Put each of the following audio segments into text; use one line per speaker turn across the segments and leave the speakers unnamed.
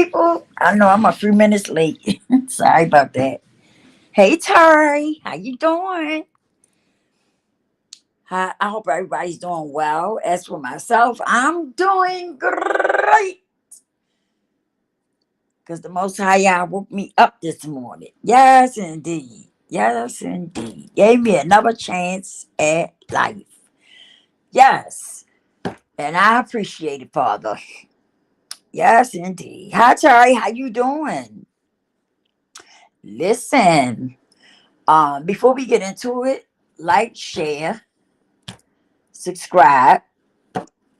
people. I know I'm a few minutes late. Sorry about that. Hey, Terry. How you doing? I hope everybody's doing well. As for myself, I'm doing great. Because the Most High Yah woke me up this morning. Yes, indeed. Yes, indeed. Gave me another chance at life. Yes. And I appreciate it, Father. Yes, indeed. Hi, Terry. How you doing? Listen. Before we get into it, like, share, subscribe,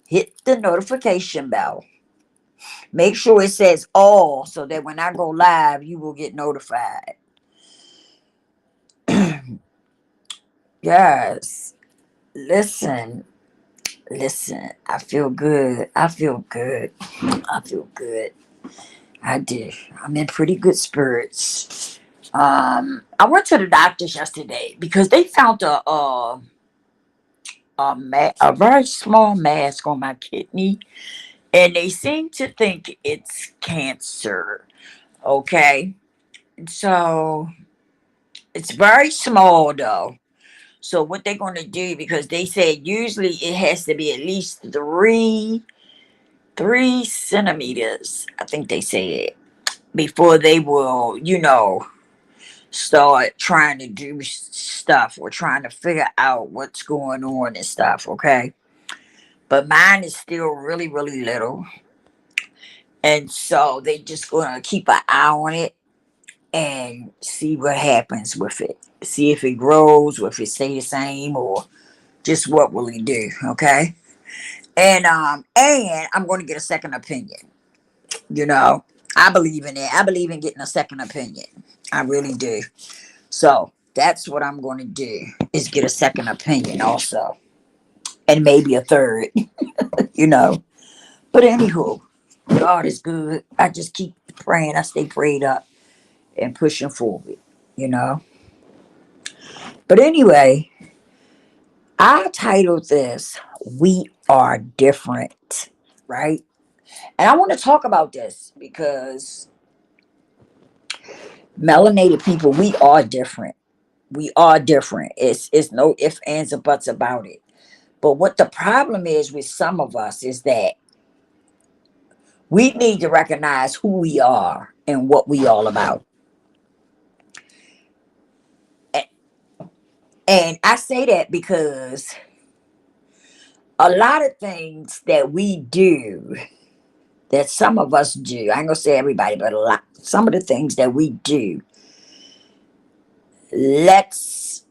hit the notification bell. Make sure it says all so that when I go live, you will get notified. Yes. Listen, listen. I feel good. I feel good. I feel good. I do. I'm in pretty good spirits. I went to the doctor's yesterday because they found a very small mass on my kidney, and they seem to think it's cancer. Okay, so it's very small though. So what they're going to do, because they said usually it has to be at least three centimeters, I think they said, before they will, start trying to do stuff or trying to figure out what's going on and stuff. Okay, but mine is still really, really little. And so they just gonna keep an eye on it and see what happens with it. See if it grows, or if it stay the same, or just what will it do. Okay. And I'm gonna get a second opinion. You know, I believe in it. I believe in getting a second opinion. I really do. So that's what I'm gonna do, is get a second opinion also. And maybe a third, you know. But anywho, God is good. I just keep praying. I stay prayed up and pushing forward, you know. But anyway, I titled this "We Are Different," right? And I want to talk about this because melanated people, we are different. We are different. It's no ifs, ands, or buts about it. But what the problem is with some of us is that we need to recognize who we are and what we all about. And I say that because a lot of things that we do, that some of us do, I ain't gonna say everybody, but a lot, some of the things that we do, let's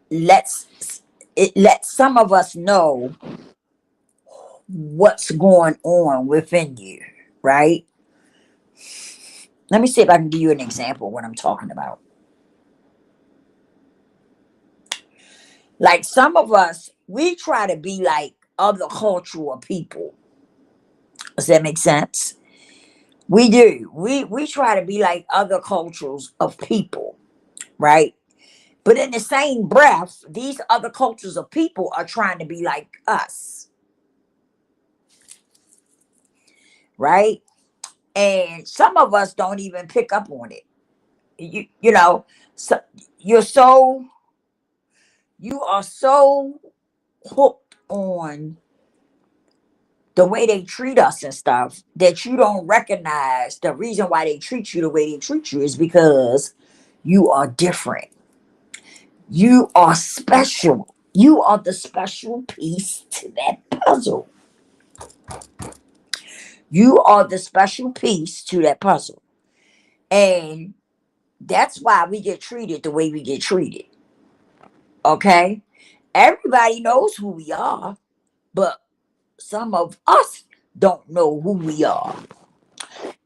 let's it lets some of us know what's going on within you, right? Let me see if I can give you an example of what I'm talking about. Like some of us, we try to be like other cultural people. Does that make sense? We do. We try to be like other cultures of people, right? But in the same breath, these other cultures of people are trying to be like us, right? And some of us don't even pick up on it. You know, so you're so you are so hooked on the way they treat us and stuff that you don't recognize the reason why they treat you the way they treat you is because you are different. You are special. You are the special piece to that puzzle. You are the special piece to that puzzle. And that's why we get treated the way we get treated. Okay? Everybody knows who we are, but some of us don't know who we are.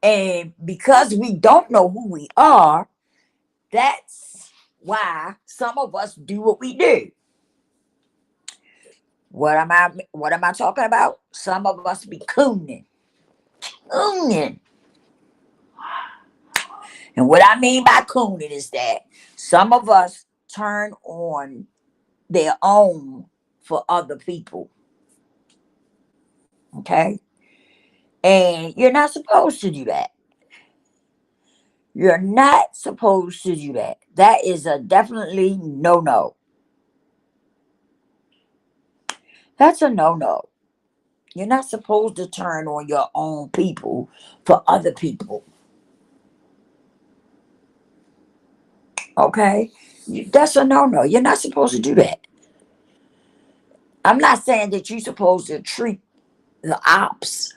And because we don't know who we are, that's why some of us do what we do. What am I talking about? Some of us be cooning. Cooning. And what I mean by cooning is that some of us turn on their own for other people. Okay? And you're not supposed to do that. You're not supposed to do that. That is a definitely no no. That's a no no. You're not supposed to turn on your own people for other people. Okay? That's a no no. You're not supposed to do that. I'm not saying that you're supposed to treat the ops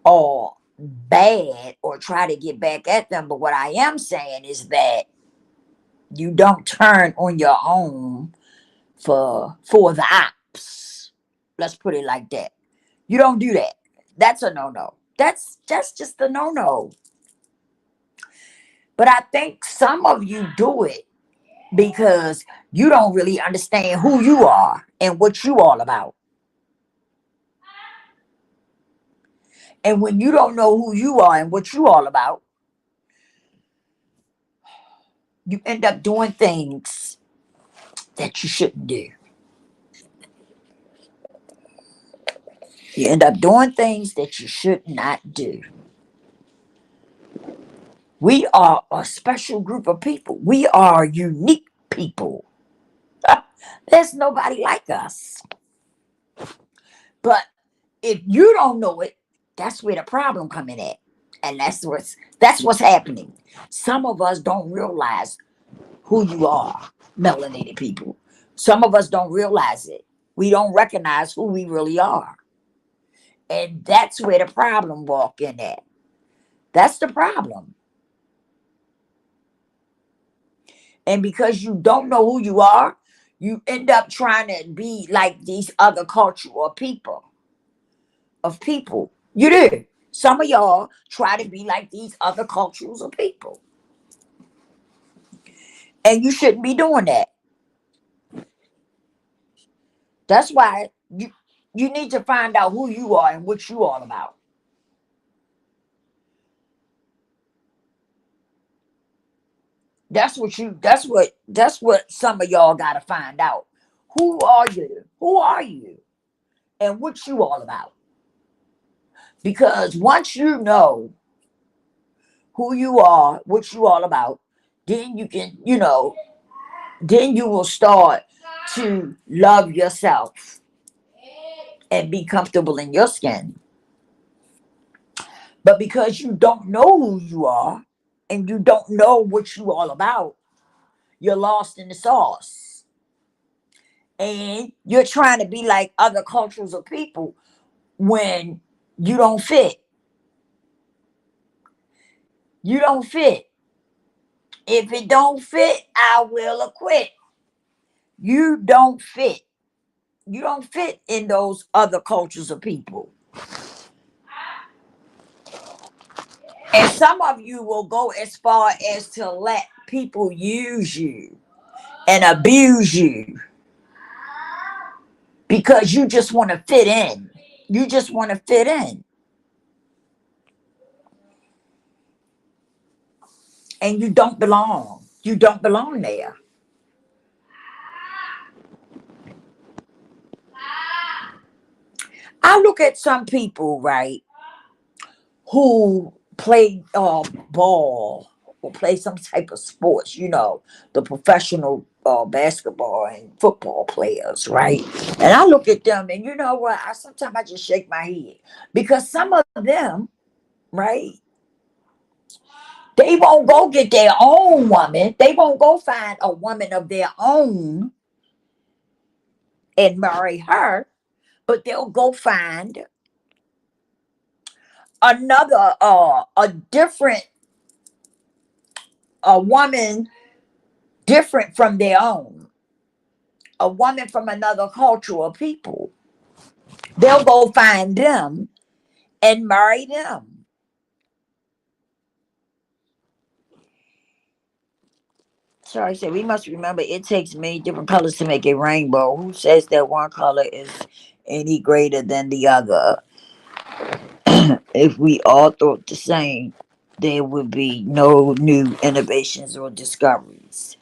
or bad or try to get back at them, but what I am saying is that you don't turn on your own for the ops. Let's put it like that. You don't do that. That's a no no. That's just a no no. But I think some of you do it because you don't really understand who you are and what you all about. And when you don't know who you are and what you all about, you end up doing things that you shouldn't do. You end up doing things that you should not do. We are a special group of people. We are unique people. There's nobody like us. But if you don't know it, that's where the problem come in at. And that's what's happening. Some of us don't realize who you are, melanated people. Some of us don't realize it. We don't recognize who we really are. And that's where the problem walk in at. That's the problem. And because you don't know who you are, you end up trying to be like these other cultural people. You do. Some of y'all try to be like these other cultures of people. And you shouldn't be doing that. That's why you need to find out who you are and what you all about. That's what some of y'all gotta find out. Who are you? Who are you? And what you all about? Because once you know who you are, what you all about, then you can, then you will start to love yourself and be comfortable in your skin. But because you don't know who you are and you don't know what you all about, you're lost in the sauce. And you're trying to be like other cultures of people when you don't fit. You don't fit. If it don't fit, I will acquit. You don't fit. You don't fit in those other cultures of people. And some of you will go as far as to let people use you and abuse you because you just want to fit in. You just want to fit in. And you don't belong. You don't belong there. I look at some people, right, who play ball or play some type of sports, the professional basketball and football players, right? And I look at them and you know what? Sometimes I just shake my head because some of them, right, they won't go get their own woman. They won't go find a woman of their own and marry her, but they'll go find another, a different, a woman different from their own, a woman from another culture or people. They'll go find them and marry them. So I said, we must remember it takes many different colors to make a rainbow. Who says that one color is any greater than the other? If we all thought the same, there would be no new innovations or discoveries.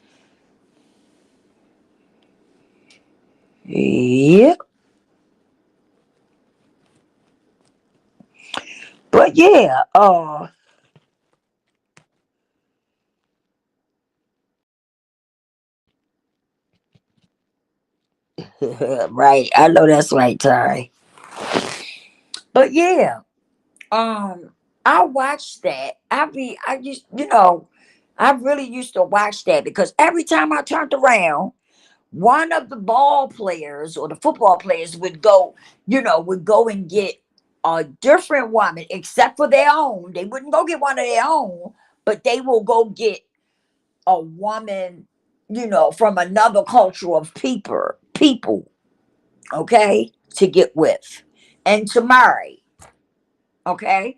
Yep. But yeah, right. I know that's right, Terry. But yeah, um, I watched that. I used, I really used to watch that because every time I turned around, one of the ball players or the football players would go and get a different woman, except for their own. They wouldn't go get one of their own, but they will go get a woman, from another culture of people, okay, to get with and to marry, okay.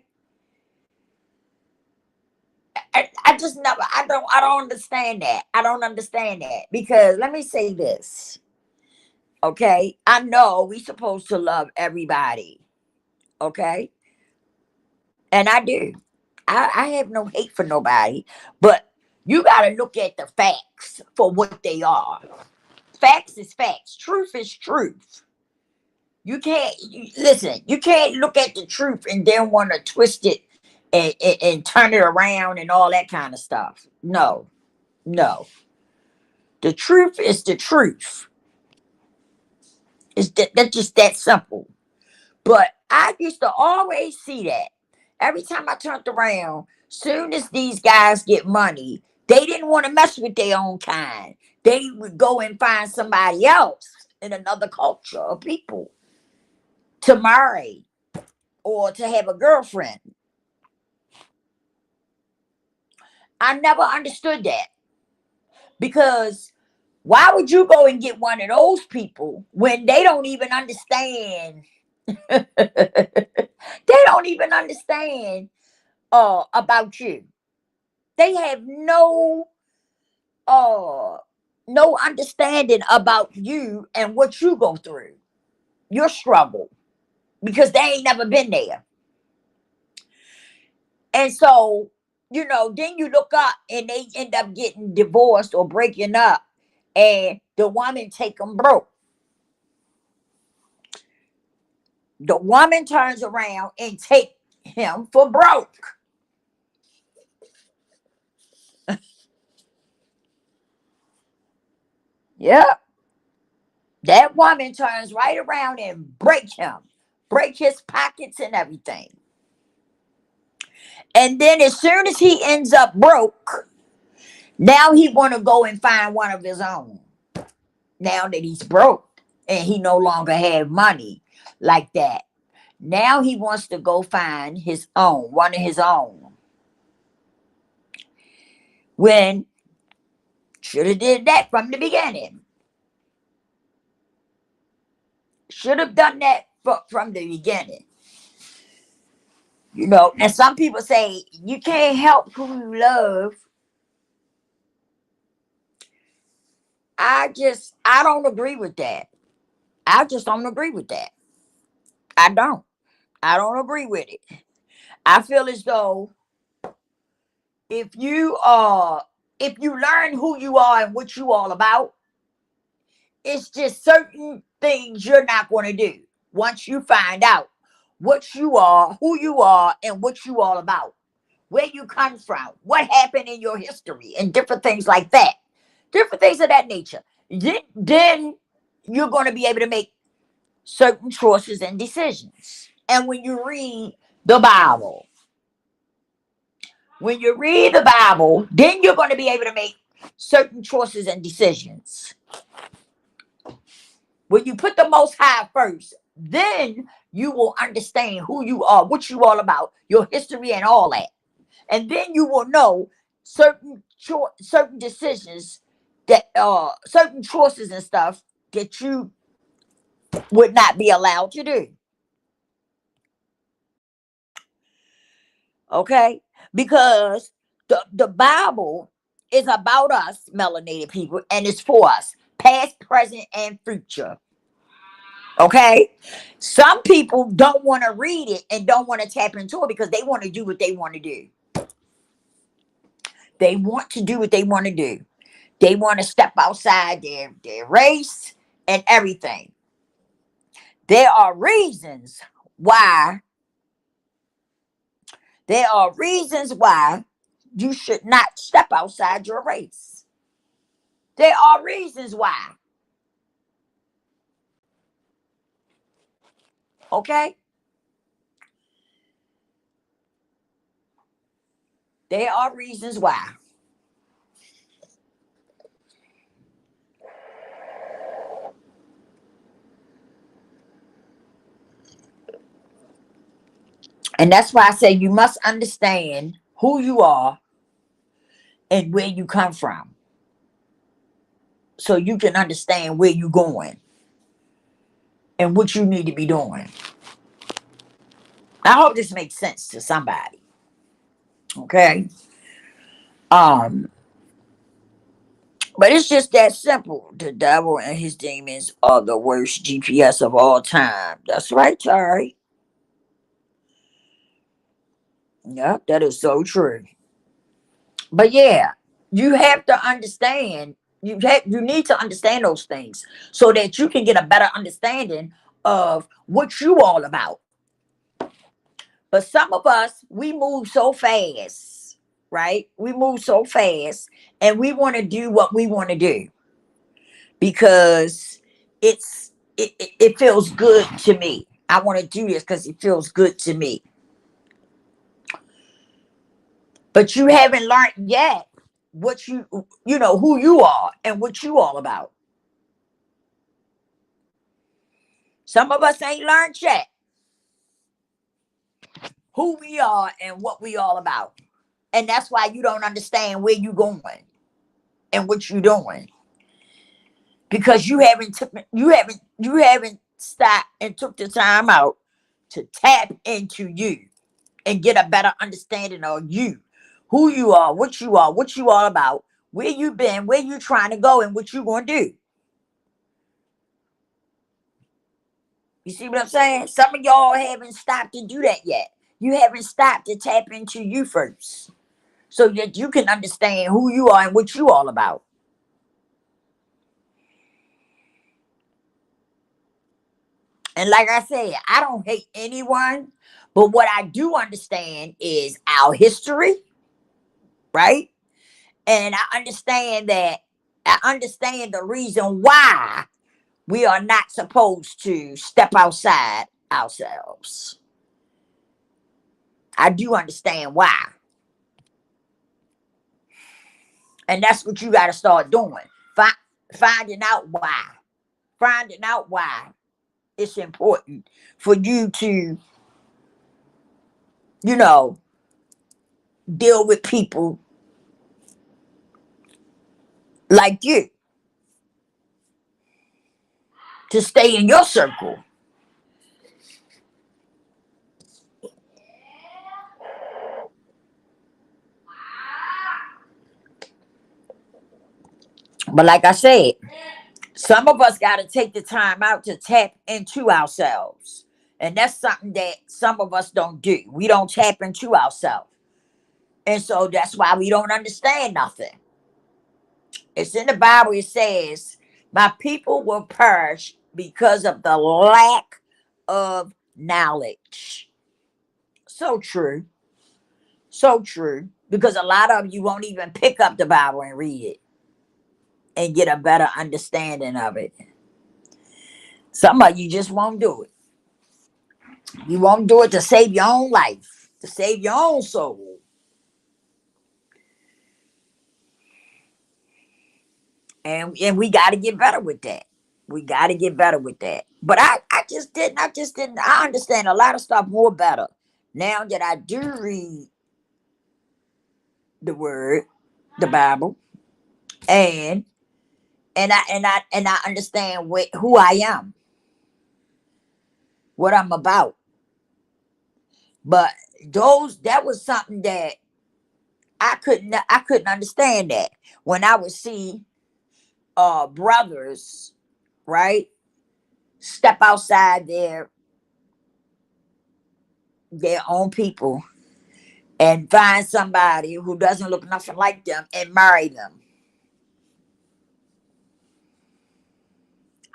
I just never, I don't understand that. I don't understand that because let me say this, okay. I know we supposed to love everybody, okay, and I do. I have no hate for nobody, but you got to look at the facts for what they are. Facts is facts. Truth is truth. Listen. You can't look at the truth and then want to twist it and turn it around and all that kind of stuff. No, no. The truth is the truth. That's just that simple. But I used to always see that. Every time I turned around, soon as these guys get money, they didn't want to mess with their own kind. They would go and find somebody else in another culture of people to marry or to have a girlfriend. I never understood that because why would you go and get one of those people when they don't even understand? They don't even understand about you. They have uh no understanding about you and what you go through, your struggle, because they ain't never been there. And so, then you look up and they end up getting divorced or breaking up, and the woman take them broke. The woman turns around and take him for broke. Yeah, that woman turns right around and break him, break his pockets and everything. And then as soon as he ends up broke, now he want to go and find one of his own. Now that he's broke and he no longer have money like that. Now he wants to go find his own, one of his own. When should have did that from the beginning. Should have done that from the beginning. And some people say you can't help who you love. I don't agree with that. I just don't agree with that. I don't. I don't agree with it. I feel as though if you if you learn who you are and what you all about, it's just certain things you're not going to do once you find out what you are, who you are, and what you all about, where you come from, what happened in your history, and different things like that, different things of that nature. Then you're going to be able to make certain choices and decisions. And when you read the Bible, then you're going to be able to make certain choices and decisions. When you put the Most High first, then you will understand who you are, what you all about, your history, and all that. And then you will know certain decisions that certain choices and stuff that you would not be allowed to do. Okay, because the Bible is about us, melanated people, and it's for us, past, present, and future. Okay, some people don't want to read it and don't want to tap into it because they want to do what they want to do. They want to do what they want to do. They want to step outside their race and everything. There are reasons why There are reasons why you should not step outside your race. There are reasons why. Okay? There are reasons why. And that's why I say you must understand who you are and where you come from. So you can understand where you're going and what you need to be doing. I hope this makes sense to somebody. Okay. Um, but it's just that simple. The devil and his demons are the worst GPS of all time. That's right, Tari. Yep, that is so true. But yeah, you have to understand. You need to understand those things so that you can get a better understanding of what you all about. But some of us, we move so fast, right? We move so fast and we want to do what we want to do because it feels good to me. I want to do this because it feels good to me. But you haven't learned yet what you know who you are and what you all about. Some of us ain't learned yet who we are and what we all about. And that's why you don't understand where you going and what you doing. Because you haven't stopped and took the time out to tap into you and get a better understanding of you, who you are, what you all about, where you been, where you trying to go, and what you gonna do. You see what I'm saying? Some of y'all haven't stopped to do that yet. You haven't stopped to tap into you first, so that you can understand who you are and what you all about. And like I said, I don't hate anyone, but what I do understand is our history, right? And I understand the reason why we are not supposed to step outside ourselves. I do understand why. And that's what you got to start doing. Finding out why. Finding out why it's important for you to, you know, deal with people like you, to stay in your circle. But like I said, some of us got to take the time out to tap into ourselves. And that's something that some of us don't do. We don't tap into ourselves. And so that's why we don't understand nothing. It's in the Bible, it says, my people will perish because of the lack of knowledge. So true. So true. Because a lot of you won't even pick up the Bible and read it and get a better understanding of it. Some of you just won't do it. You won't do it to save your own life, to save your own soul. And we got to get better with that. We got to get better with that. But I just didn't. I understand a lot of stuff more better now that I do read the word, the Bible, and and I understand who I am, what I'm about. But that was something that I couldn't understand that when I would see brothers, right, step outside their own people and find somebody who doesn't look nothing like them and marry them.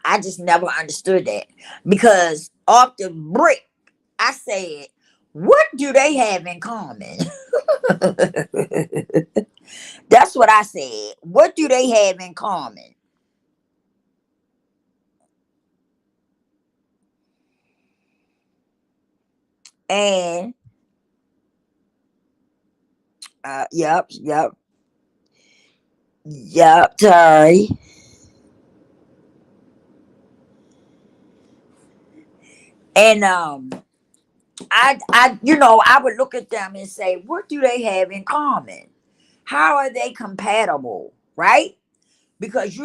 I just never understood that because off the brick, I said, What do they have in common? That's what I said. What do they have in common? And yep, sorry. And I would look at them and say, what do they have in common? How are they compatible? Right? Because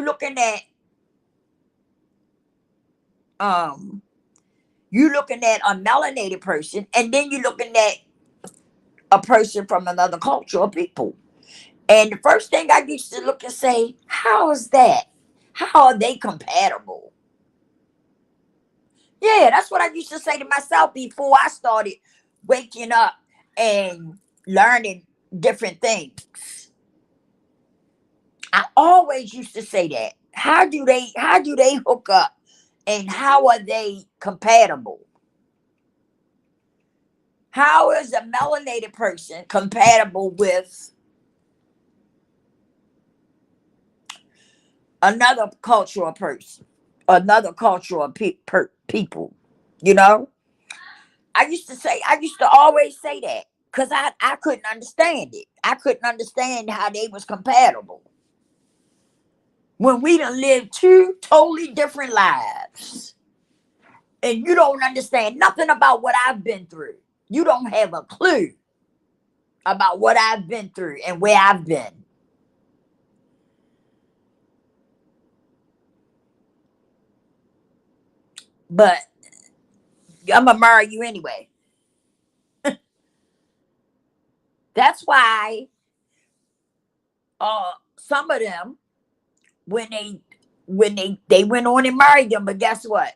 um you're looking at a melanated person, and then you're looking at a person from another culture or people. And the first thing I used to look and say, how is that? How are they compatible? Yeah, that's what I used to say to myself before I started waking up and learning different things. I always used to say that. How do they hook up, and how are they compatible? How is a melanated person compatible with another cultural person, another cultural people? You know, I used to always say that because I couldn't understand it. I couldn't understand how they was compatible when we done lived two totally different lives, and you don't understand nothing about what I've been through. You don't have a clue about what I've been through and where I've been. But I'm gonna marry you anyway. That's why some of them, when they went on and married them, but guess what?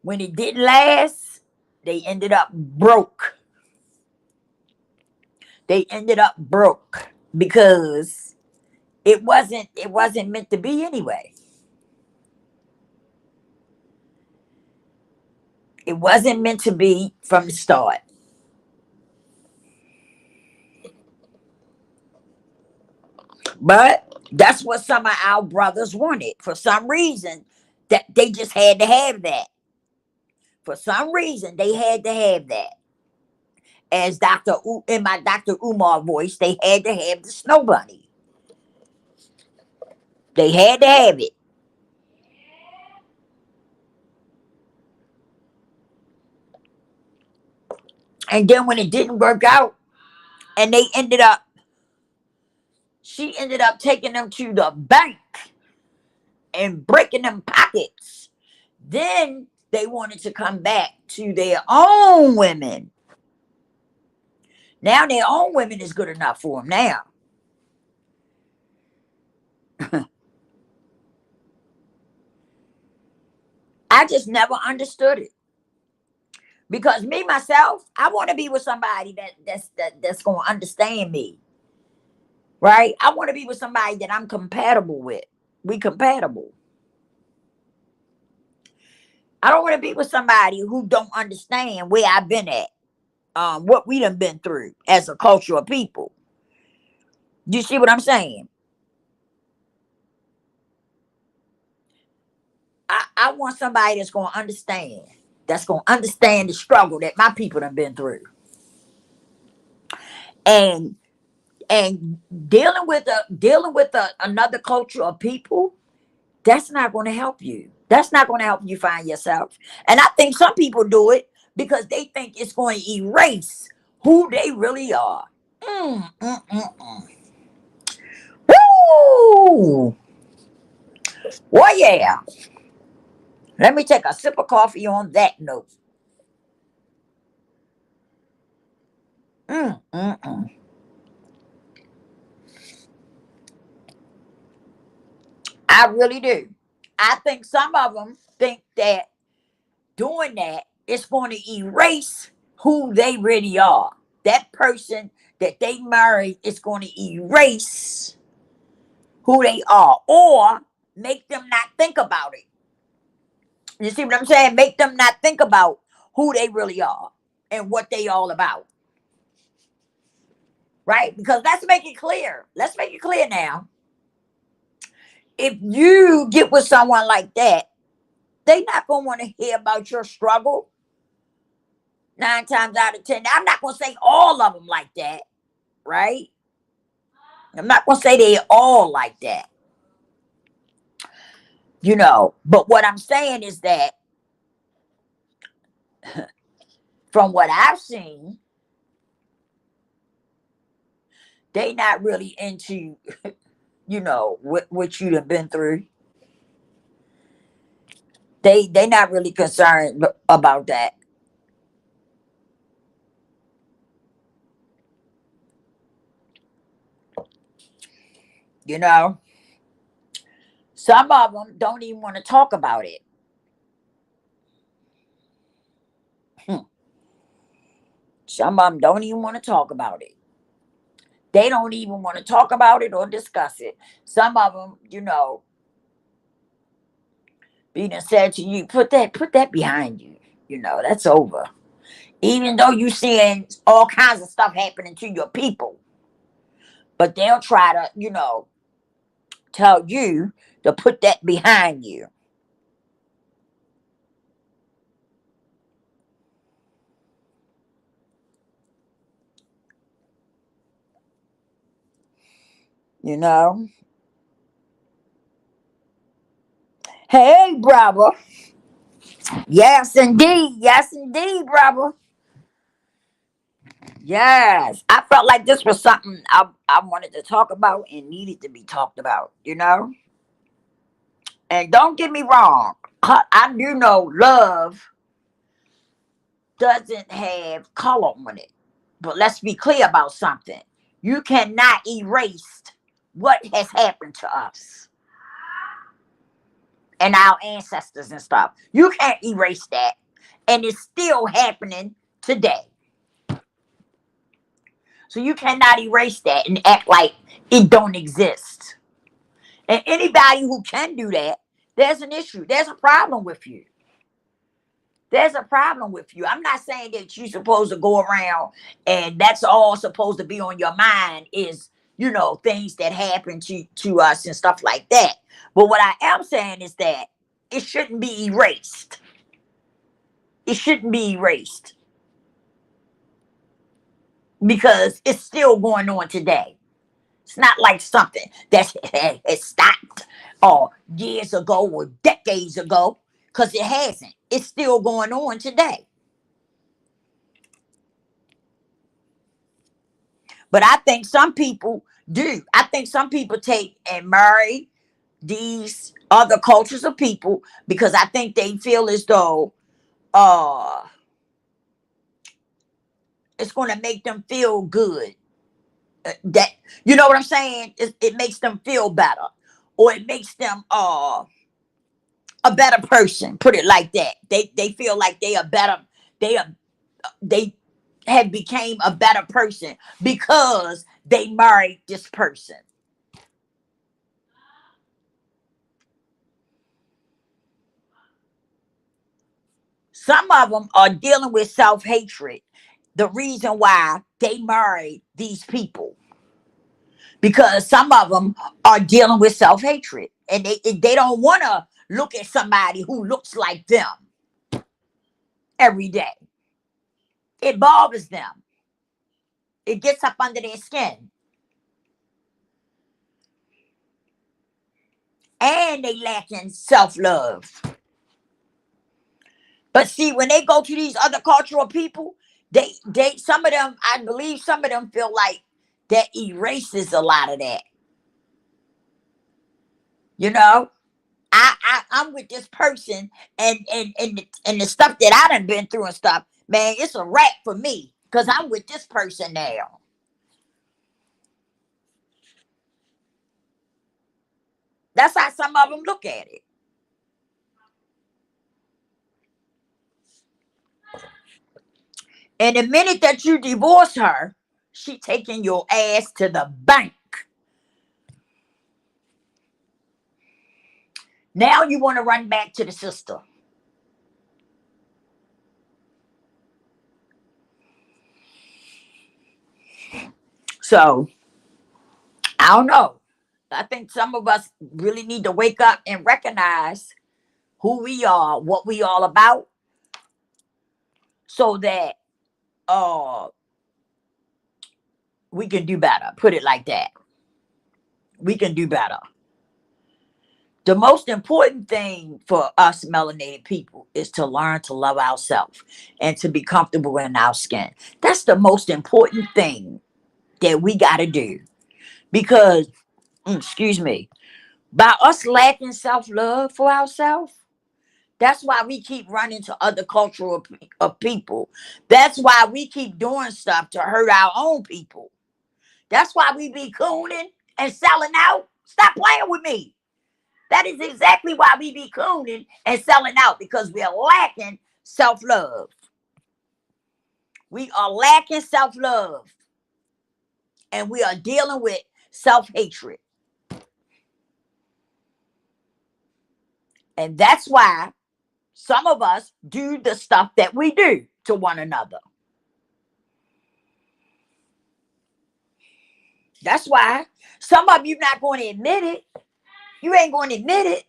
When it didn't last, they ended up broke. They ended up broke because it wasn't meant to be anyway. It wasn't meant to be from the start. But that's what some of our brothers wanted. For some reason, that they just had to have that. For some reason, they had to have that. As in my Dr. Umar voice, they had to have the snow bunny. They had to have it. And then when it didn't work out, and she ended up taking them to the bank and breaking them pockets. Then they wanted to come back to their own women. Now their own women is good enough for them now. I just never understood it. Because me myself, I want to be with somebody that's going to understand me, right? I want to be with somebody that I'm compatible with. We compatible. I don't want to be with somebody who don't understand where I've been at, what we done been through as a culture of people. You see what I'm saying? I want somebody that's going to understand the struggle that my people done been through, and and another culture of people. That's not going to help you. That's not going to help you find yourself. And I think some people do it because they think it's going to erase who they really are. Mm, mm, mm, mm. Woo! Well, yeah. Let me take a sip of coffee on that note. Mm, mm, mm. I really do. I think some of them think that doing that is going to erase who they really are. That person that they married is going to erase who they are, or make them not think about it. You see what I'm saying? Make them not think about who they really are. and what they all about. Right? Because let's make it clear. Let's make it clear now. If you get with someone like that, they not gonna want to hear about your struggle. 9 times out of 10. I'm not gonna say all of them like that, right? I'm not gonna say they all like that. But what I'm saying is that from what I've seen, they not really into, what you have been through. They not really concerned about that. You know, some of them don't even want to talk about it. Hmm. Some of them don't even want to talk about it. They don't even want to talk about it or discuss it. Some of them, being said to you, put that behind you. That's over. Even though you seeing all kinds of stuff happening to your people, but they'll try to, tell you to put that behind you. You know. Hey, brother. Yes, indeed. Yes, indeed, brother. Yes. I felt like this was something I wanted to talk about and needed to be talked about. And don't get me wrong. I do know love doesn't have color on it. But let's be clear about something. You cannot erase what has happened to us and our ancestors and stuff. You can't erase that. And it's still happening today. So you cannot erase that and act like it don't exist. And anybody who can do that, there's an issue. There's a problem with you. There's a problem with you. I'm not saying that you're supposed to go around and that's all supposed to be on your mind is, things that happen to us and stuff like that. But what I am saying is that it shouldn't be erased. It shouldn't be erased because it's still going on today. It's not like something that has stopped years ago or decades ago because it hasn't. It's still going on today. But I think some people do. I think some people take and marry these other cultures of people because I think they feel as though uh it's going to make them feel good. That you know what I'm saying? It makes them feel better, or it makes them a better person. Put it like that. They feel like they are better. They are they have became a better person because they married this person. Some of them are dealing with self hatred. The reason why they married these people because some of them are dealing with self hatred and they don't want to look at somebody who looks like them every day. It bothers them. It gets up under their skin, and they lacking self love. But see, when they go to these other cultural people, they some of them, I believe, some of them feel like that erases a lot of that. You know, I'm with this person and the stuff that I done been through and stuff, man, it's a wrap for me because I'm with this person now. That's how some of them look at it. And the minute that you divorce her, she taking your ass to the bank. Now you want to run back to the sister. So I don't know. I think some of us really need to wake up and recognize who we are, what we all about, so that uh we can do better. Put it like that. We can do better. The most important thing for us melanated people is to learn to love ourselves and to be comfortable in our skin. That's the most important thing that we got to do. Because, excuse me, by us lacking self love for ourselves, that's why we keep running to other cultural of people. That's why we keep doing stuff to hurt our own people. That's why we be cooning and selling out. Stop playing with me. That is exactly why we be cooning and selling out, because we are lacking self-love. We are lacking self-love. And we are dealing with self-hatred. And that's why some of us do the stuff that we do to one another. That's why some of you not going to admit it. You ain't going to admit it.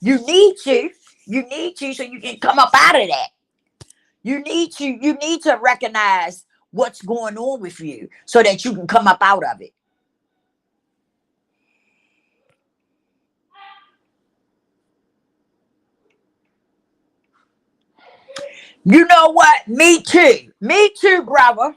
You need to. You need to, so you can come up out of that. You need to recognize what's going on with you so that you can come up out of it. You know what? Me too. Me too, brother.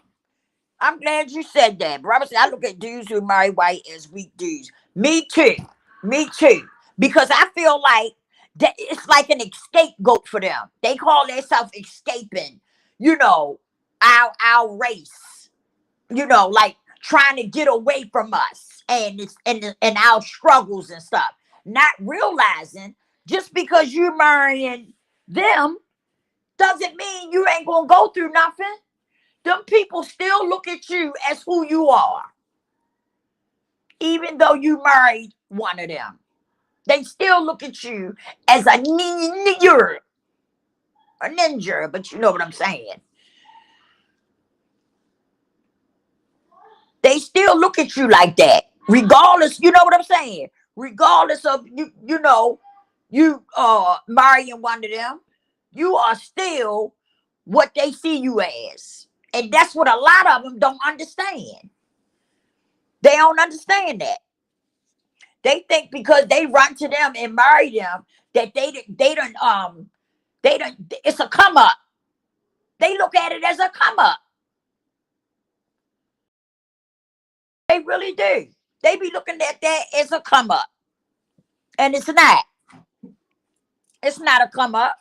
I'm glad you said that. Brother said, I look at dudes who marry white as weak dudes. Me too. Me too. Because I feel like that it's like an scapegoat for them. They call themselves escaping, you know, our race. You know, like trying to get away from us and it's and our struggles and stuff. Not realizing just because you're marrying them doesn't mean you ain't gonna go through nothing. Them people still look at you as who you are. Even though you married one of them. They still look at you as a ninja. A ninja, but you know what I'm saying. They still look at you like that. Regardless, you know what I'm saying? Regardless of you know, you marrying one of them, you are still what they see you as. And that's what a lot of them don't understand. They don't understand that. They think because they run to them and marry them that they don't it's a come up. They look at it as a come up. They really do. They be looking at that as a come up. And it's not. It's not a come up.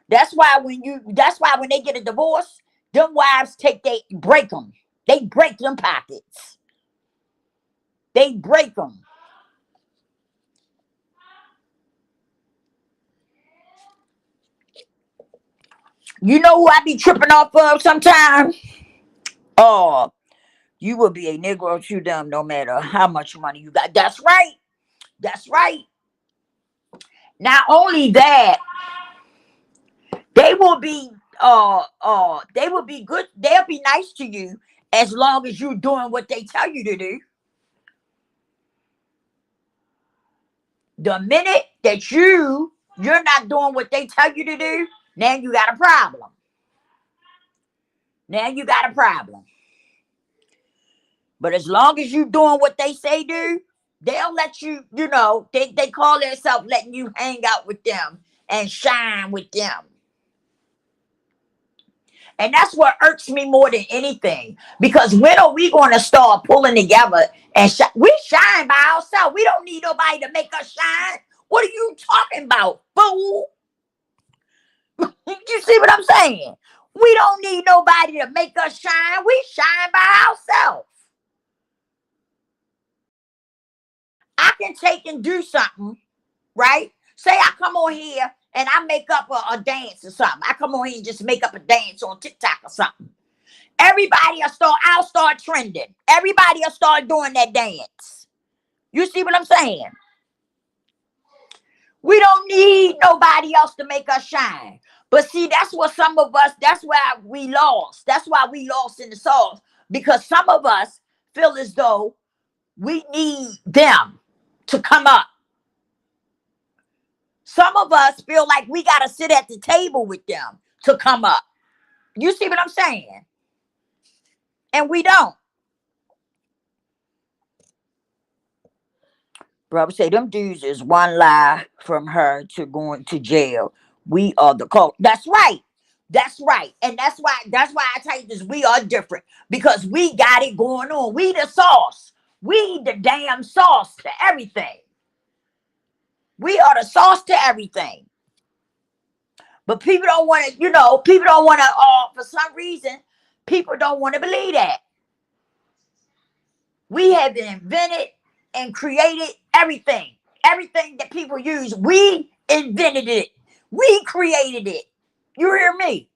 That's why when they get a divorce, them wives break them. They break them pockets. They break them. You know who I be tripping off of sometimes? Oh, you will be a Negro to them no matter how much money you got. That's right. That's right. Not only that, they will be they will be good, they'll be nice to you as long as you're doing what they tell you to do. The minute that you're not doing what they tell you to do, now you got a problem. Now you got a problem. But as long as you doing what they say do, they'll let you, you know, they call themselves letting you hang out with them and shine with them. And that's what irks me more than anything. Because when are we going to start pulling together and we shine by ourselves? We don't need nobody to make us shine. What are you talking about, fool? You see what I'm saying? We don't need nobody to make us shine. We shine by ourselves. I can take and do something, right? Say I come on here and I make up a dance or something. I come on here and just make up a dance on TikTok or something. I'll start trending. Everybody will start doing that dance. You see what I'm saying? We don't need nobody else to make us shine. But see, that's what some of us, that's why we lost. That's why we lost in the sauce. Because some of us feel as though we need them to come up. Some of us feel like we got to sit at the table with them to come up. You see what I'm saying? And we don't. Brother say them dudes is one lie from her to going to jail. We are the cult. That's right. That's right. And that's why I tell you this. We are different because we got it going on. We the sauce. We the damn sauce to everything. We are the sauce to everything. But people don't want to, people don't want to, for some reason, people don't want to believe that. We have invented and created everything. Everything that people use, we invented it. We created it. You hear me?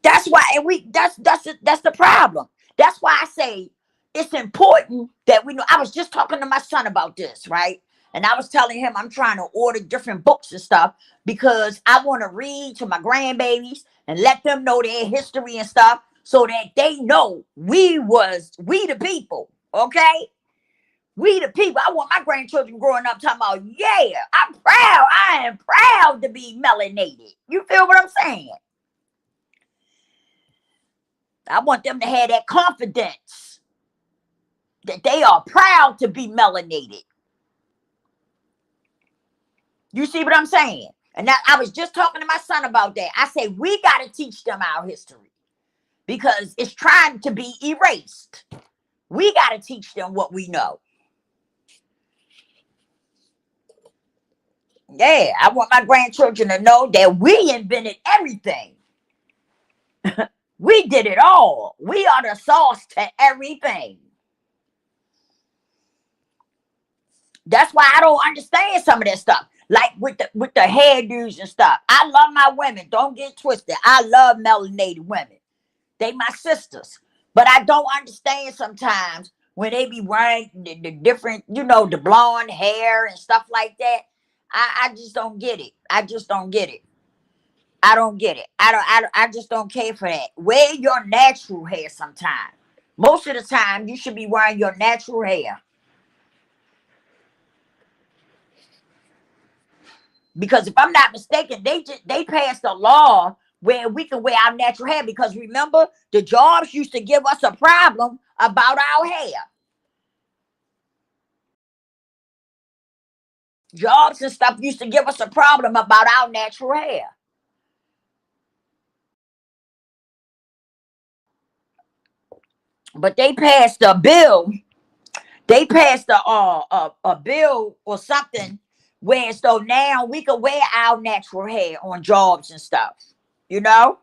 That's why, and that's the problem. That's why I say it's important that we know. I was just talking to my son about this, right? And I was telling him I'm trying to order different books and stuff because I want to read to my grandbabies and let them know their history and stuff so that they know we the people, okay? We the people. I want my grandchildren growing up talking about, yeah, I'm proud. I am proud to be melanated. You feel what I'm saying? I want them to have that confidence that they are proud to be melanated. You see what I'm saying? And that, I was just talking to my son about that. I say we got to teach them our history because it's trying to be erased. We got to teach them what we know. Yeah, I want my grandchildren to know that we invented everything. We did it all. We are the sauce to everything. That's why I don't understand some of that stuff. Like with the hairdos and stuff. I love my women. Don't get twisted. I love melanated women. They my sisters. But I don't understand sometimes when they be wearing the different, the blonde hair and stuff like that. I just don't get it. I just don't get it. I don't get it. I just don't care for that. Wear your natural hair sometime. Most of the time, you should be wearing your natural hair. Because if I'm not mistaken, they passed a law where we can wear our natural hair. Because remember, the jobs used to give us a problem about our hair. Jobs and stuff used to give us a problem about our natural hair. But they passed a bill. They passed a bill or something where so now we can wear our natural hair on jobs and stuff. And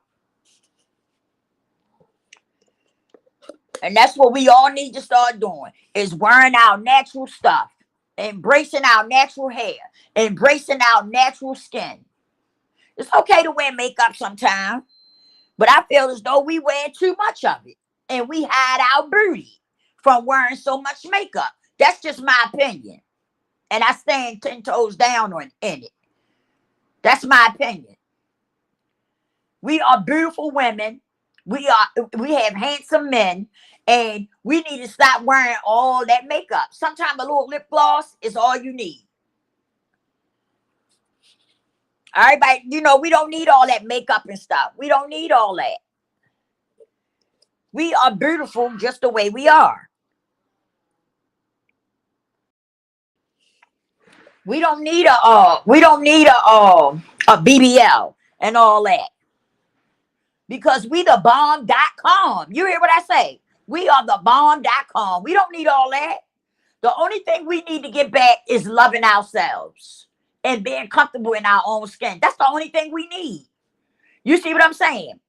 that's what we all need to start doing is wearing our natural stuff, embracing our natural hair, embracing our natural skin. It's okay to wear makeup sometimes, but I feel as though we wear too much of it and we hide our beauty from wearing so much makeup. That's just my opinion. And I stand 10 toes down in it. That's my opinion. We are beautiful women. We have handsome men, and we need to stop wearing all that makeup. Sometimes a little lip gloss is all you need. All right, but we don't need all that makeup and stuff. We don't need all that. We are beautiful just the way we are. We don't need a BBL and all that. Because we the bomb.com. You hear what I say? We are the bomb.com. We don't need all that. The only thing we need to get back is loving ourselves and being comfortable in our own skin. That's the only thing we need. You see what I'm saying?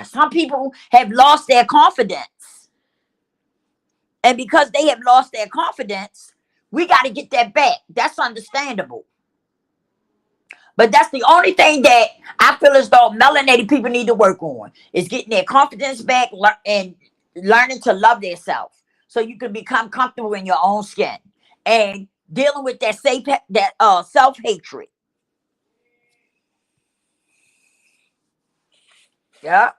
Some people have lost their confidence. And because they have lost their confidence, we got to get that back. That's understandable. But that's the only thing that I feel as though melanated people need to work on is getting their confidence back and learning to love themselves so you can become comfortable in your own skin and dealing with that self-hatred. Yeah.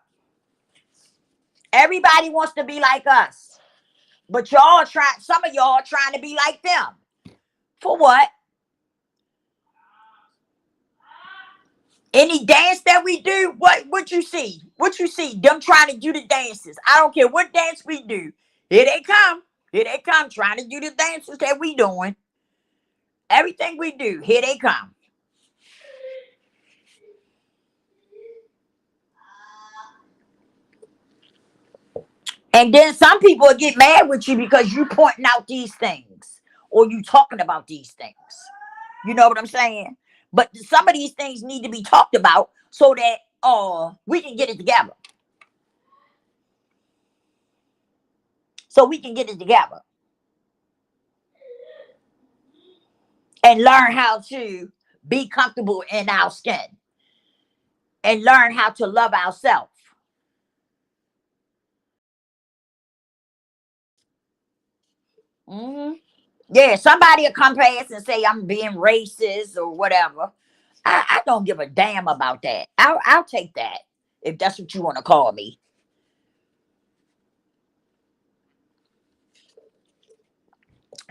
Everybody wants to be like us. But some of y'all are trying to be like them. For what? Any dance that we do, what you see? What you see? Them trying to do the dances. I don't care what dance we do. Here they come. Here they come trying to do the dances that we doing. Everything we do, here they come. And then some people will get mad with you because you pointing out these things or you talking about these things. You know what I'm saying? But some of these things need to be talked about so that we can get it together. So we can get it together. And learn how to be comfortable in our skin. And learn how to love ourselves. Mm-hmm. Yeah, somebody will come past and say I'm being racist or whatever. I don't give a damn about that. I'll take that if that's what you want to call me.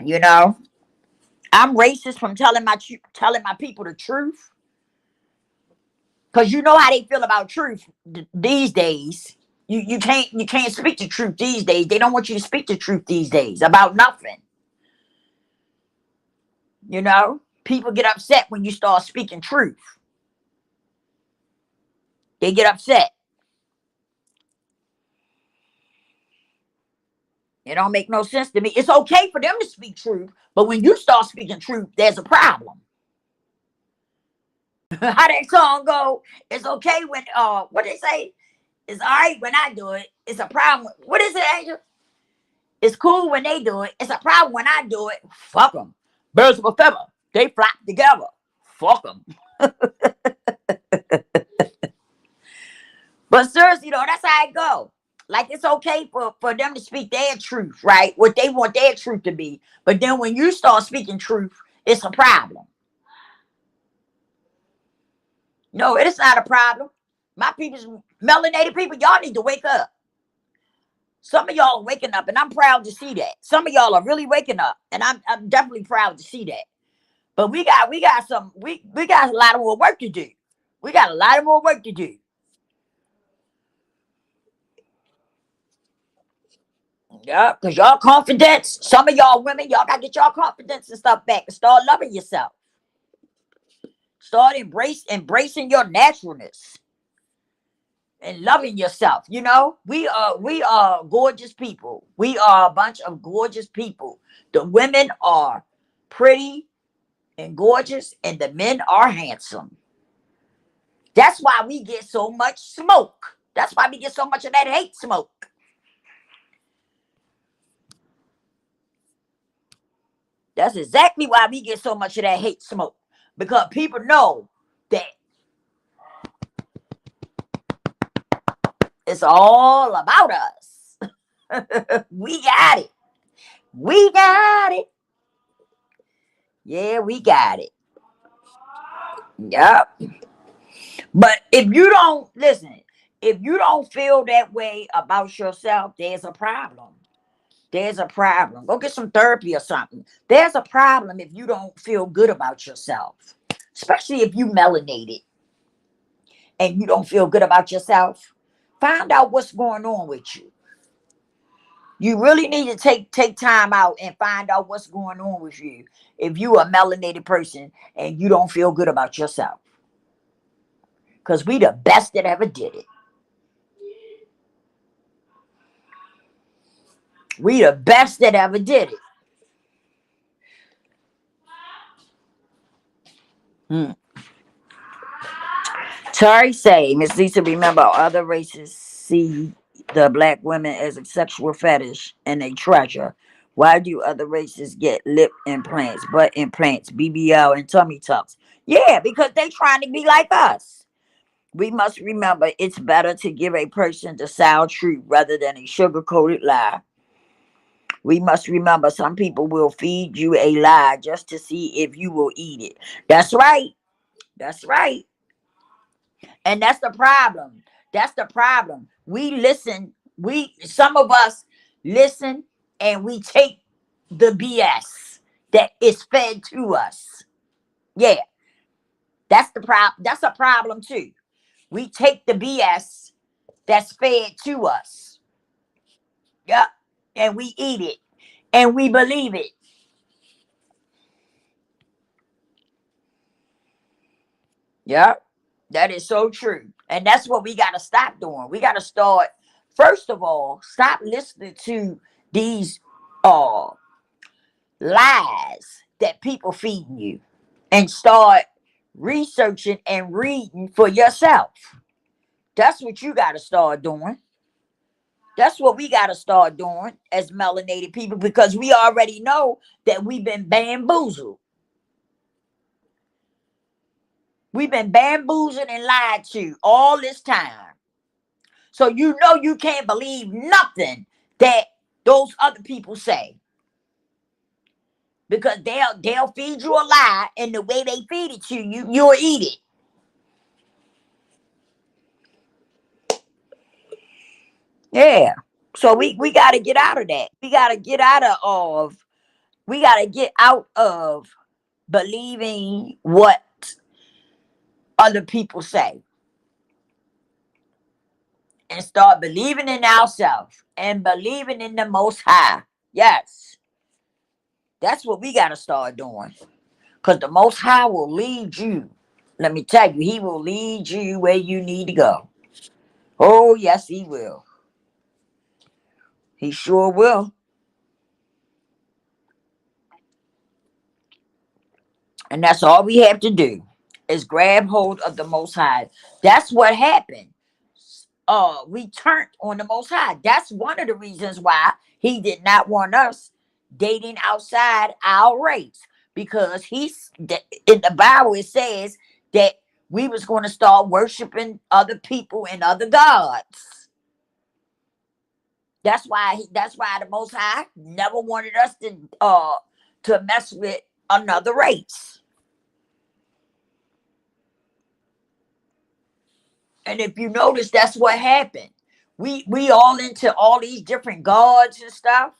You know, I'm racist from telling my people the truth, because you know how they feel about truth these days. You can't speak the truth these days. They don't want you to speak the truth these days about nothing. You know, people get upset when you start speaking truth. They get upset. It don't make no sense to me. It's okay for them to speak truth, but when you start speaking truth, there's a problem. How that song go? It's okay when what they say? It's all right when I do it. It's a problem. What is it, Angel? It's cool when they do it. It's a problem when I do it. Fuck them. Birds of a feather. They flock together. Fuck them. But seriously though, that's how it go. Like it's okay for them to speak their truth, right? What they want their truth to be. But then when you start speaking truth, it's a problem. No, it's not a problem. My people's melanated people, y'all need to wake up. Some of y'all are waking up, and I'm proud to see that. Some of y'all are really waking up, and I'm definitely proud to see that. But we got a lot of more work to do. We got a lot of more work to do. Yeah, because y'all confidence, some of y'all women, y'all gotta get y'all confidence and stuff back and start loving yourself. Start embracing your naturalness and loving yourself. You know, we are gorgeous people. We are a bunch of gorgeous people. The women are pretty and gorgeous, and the men are handsome. That's why we get so much smoke. That's why we get so much of that hate smoke. That's exactly why we get so much of that hate smoke. Because people know that it's all about us. We got it. We got it. Yeah, we got it. Yep. But if you don't listen, if you don't feel that way about yourself, there's a problem. There's a problem. Go get some therapy or something. There's a problem if you don't feel good about yourself, especially if you melanated and you don't feel good about yourself. Find out what's going on with you. You really need to take time out and find out what's going on with you if you a melanated person and you don't feel good about yourself. Because we the best that ever did it. We the best that ever did it. Hmm. Terry say, Miss Lisa, remember other races see the black women as a sexual fetish and a treasure. Why do other races get lip implants, butt implants, BBL, and tummy tucks? Yeah, because they trying to be like us. We must remember it's better to give a person the sound truth rather than a sugar coated lie. We must remember some people will feed you a lie just to see if you will eat it. That's right. That's right. And that's the problem. That's the problem. We listen, some of us listen and we take the BS that is fed to us. Yeah, that's the problem. That's a problem too. We take the BS that's fed to us. Yep. And we eat it and we believe it. Yep. That is so true. And that's what we got to stop doing. We got to start, first of all, stop listening to these uh lies that people feeding you and start researching and reading for yourself. That's what you got to start doing. That's what we got to start doing as melanated people because we already know that we've been bamboozled. We've been bamboozled and lied to all this time. So you know you can't believe nothing that those other people say. Because they'll feed you a lie, and the way they feed it to you, you'll eat it. Yeah. So we gotta get out of that. We gotta get out of we gotta get out of believing what other people say and start believing in ourselves and believing in the most high. Yes. That's what we gotta start doing. Because the most high will lead you. Let me tell you, he will lead you where you need to go. Oh, yes, he will. He sure will. And that's all we have to do is grab hold of the most high. That's what happened. We turned on the most high. That's one of the reasons why he did not want us dating outside our race. Because in the Bible it says that we was going to start worshiping other people and other gods. That's why the most high never wanted us to mess with another race. And if you notice, that's what happened. We all into all these different gods and stuff,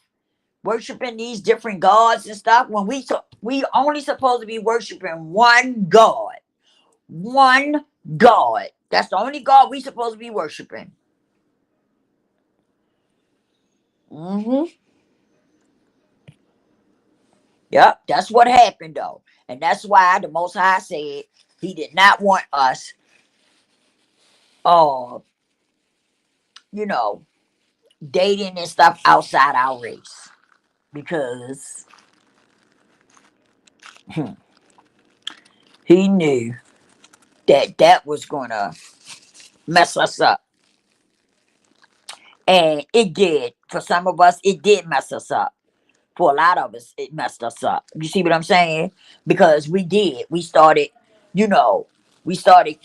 worshiping these different gods and stuff. When we only supposed to be worshiping one God, one God. That's the only God we supposed to be worshiping. Mm-hmm. Yep, that's what happened though, and that's why the Most High said He did not want us, uh, you know, dating and stuff outside our race because He knew that that was gonna mess us up, and it did. For some of us, it did mess us up. For a lot of us, it messed us up. You see what I'm saying? Because we did. We started, you know, we started